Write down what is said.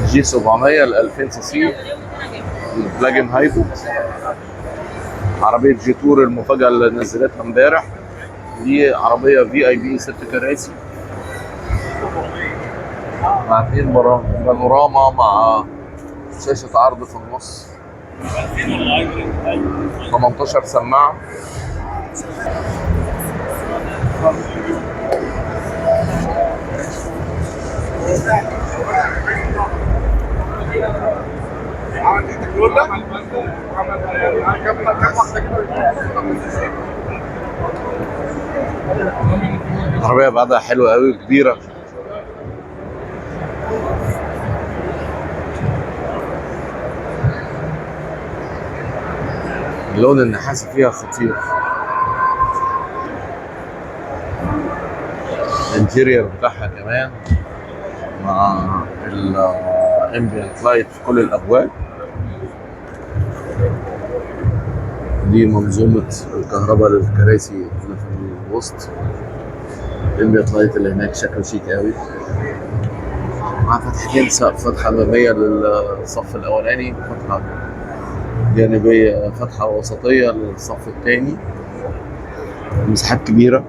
جي 700 ل 2000 سي سي بلاجن هايبريد. عربية جي تور المفاجأة اللي نزلتها امبارح، دي عربية في اي بي 6 كراسي مع 2 بانوراما مع شاشة عرض في النص، 18 سماعة. العربية بعدها حلوة قوي وكبيرة. اللون النحاسي فيها خطير. الانتيريور بتاعها كمان مع الامبيانت لايت في كل الابواب. دي منظومة الكهرباء للكراسي اللي في الوسط. الامبيانت لايت اللي هناك شكله شيك قوي، مع فتحتين سقف، فتحة أمامية للصف الأولاني، فتحة جانبية، فتحة وسطية للصف الثاني. مساحات كبيرة.